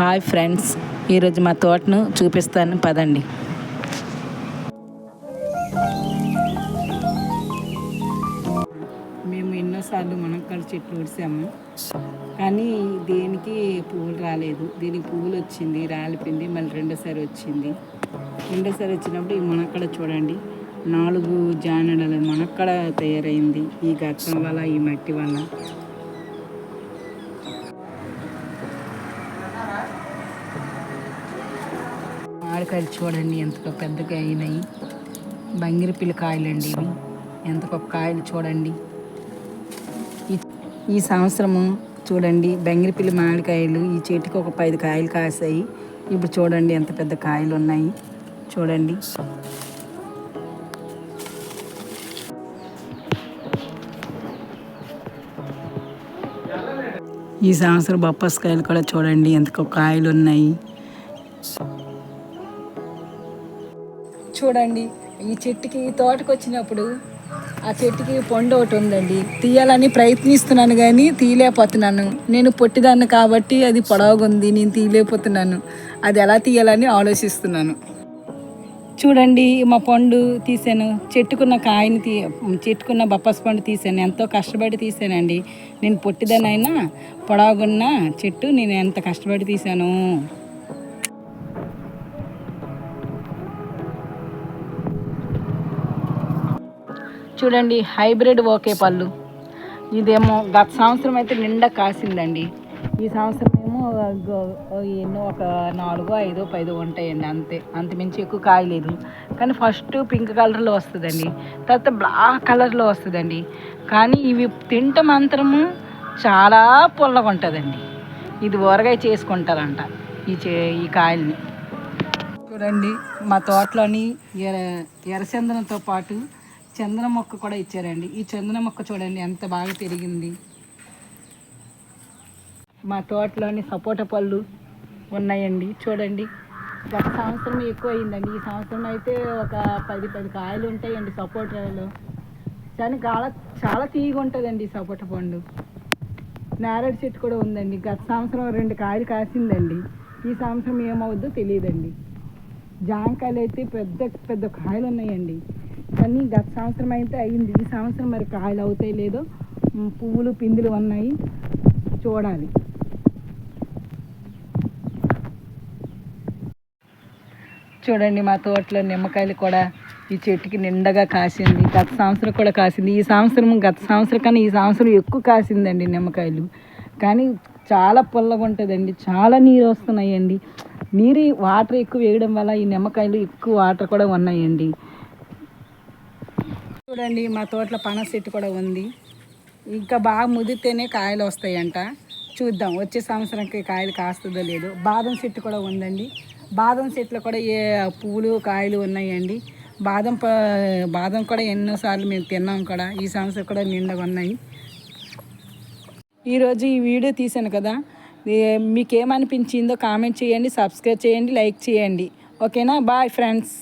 Hi friends, ఈరోజు మా తోటను చూపిస్తాను పదండి. మేము ఎన్నోసార్లు మునక్కాయల చెట్లు ఊడ్చాము, కానీ దేనికి పువ్వులు రాలేదు. దీనికి పువ్వులు వచ్చింది, రాలిపోయింది. మళ్ళీ రెండోసారి వచ్చినప్పుడు ఈ మునక్కాడ చూడండి, 4 జానెడల మునక్కాడ తయారైంది. ఈ గచ్చం వల్ల, ఈ మట్టి వల్ల. మామిడికాయలు చూడండి ఎంత పెద్దగా అయినాయి. బంగిరిపిల్లి కాయలండి ఇవి. ఎంత కాయలు చూడండి. ఈ సంవత్సరము చూడండి బంగిరిపిల్లి మామిడికాయలు ఈ చెట్టుకి ఒక 10 కాయలు కాసాయి. ఇప్పుడు చూడండి ఎంత పెద్ద కాయలు ఉన్నాయి చూడండి. ఈ సంవత్సరం బొప్పాస్కాయలు కూడా చూడండి ఎంత కాయలు ఉన్నాయి. చూడండి ఈ చెట్టుకి తోటకు వచ్చినప్పుడు ఆ చెట్టుకి పండు ఒకటి ఉందండి. తీయాలని ప్రయత్నిస్తున్నాను కానీ తీయలేకపోతున్నాను. నేను పొట్టిదాన్ని కాబట్టి అది పొడవుగా ఉంది, నేను తీయలేకపోతున్నాను. అది ఎలా తీయాలని ఆలోచిస్తున్నాను. చూడండి మా పండు తీసాను, చెట్టుకున్న కాయని చెట్టుకున్న బొప్పాస్ పండు తీసాను. ఎంతో కష్టపడి తీసానండి. నేను పొట్టిదాన్ని అయినా పొడవుగున్న చెట్టు నేను ఎంత కష్టపడి తీసాను. చూడండి హైబ్రిడ్ ఓకే పళ్ళు. ఇదేమో గత సంవత్సరం అయితే నిండా కాసిందండి. ఈ సంవత్సరం ఏమో ఎన్నో ఒక 4, 5, 10 ఉంటాయండి. అంతమించి ఎక్కువ కాయలేదు. కానీ ఫస్ట్ పింక్ కలర్లో వస్తుందండి, తర్వాత బ్లాక్ కలర్లో వస్తుందండి. కానీ ఇవి తింటే మాత్రము చాలా పుల్లగా ఉంటుందండి. ఇది ఊరగాయ చేసుకుంటారంట ఈ కాయల్ని. చూడండి మా తోటలోని ఎర్రచందనంతో పాటు చందన మొక్క కూడా ఇచ్చారండి. ఈ చందన మొక్క చూడండి ఎంత బాగా పెరిగింది. మా తోటలోని సపోటా పళ్ళు ఉన్నాయండి చూడండి. గత సంవత్సరం ఎక్కువ అయిందండి. ఈ సంవత్సరం అయితే ఒక 10 కాయలు ఉంటాయండి సపోటాలో. కానీ చాలా తీయగా ఉంటుందండి సపోటా పండు. నేరేడు చెట్టు కూడా ఉందండి. గత సంవత్సరం 2 కాయలు కాసిందండి. ఈ సంవత్సరం ఏమవుద్దో తెలియదండి. జాంకాయలు అయితే పెద్ద కాయలు ఉన్నాయండి. కానీ గత సంవత్సరం అయితే అయింది. ఈ సంవత్సరం మరి కాయలు అవుతాయి లేదో, పువ్వులు పిందులు ఉన్నాయి, చూడాలి. చూడండి మా తోటలో నిమ్మకాయలు కూడా ఈ చెట్టుకి నిండగా కాసింది. గత సంవత్సరం కూడా కాసింది. గత సంవత్సరం కన్నా ఈ సంవత్సరం ఎక్కువ కాసిందండి నిమ్మకాయలు. కానీ చాలా పుల్లగా ఉంటుందండి, చాలా నీరు వస్తున్నాయండి. వాటర్ ఎక్కువ వేయడం వల్ల ఈ నిమ్మకాయలు ఎక్కువ వాటర్ కూడా ఉన్నాయండి. చూడండి మా తోటలో పనస చెట్టు కూడా ఉంది. ఇంకా బాగా ముదిరితేనే కాయలు వస్తాయంట. చూద్దాం వచ్చే సంవత్సరంకి కాయలు కాస్తుందో లేదో. బాదం చెట్టు కూడా ఉందండి. బాదం చెట్లు కూడా పువ్వులు కాయలు ఉన్నాయండి. బాదం కూడా ఎన్నోసార్లు మేము తిన్నాం కూడా. ఈ సంవత్సరం కూడా నిండగా ఉన్నాయి. ఈరోజు ఈ వీడియో తీశాను కదా, మీకేమనిపించిందో కామెంట్ చేయండి, సబ్స్క్రైబ్ చేయండి, లైక్ చేయండి. ఓకేనా? Bye friends.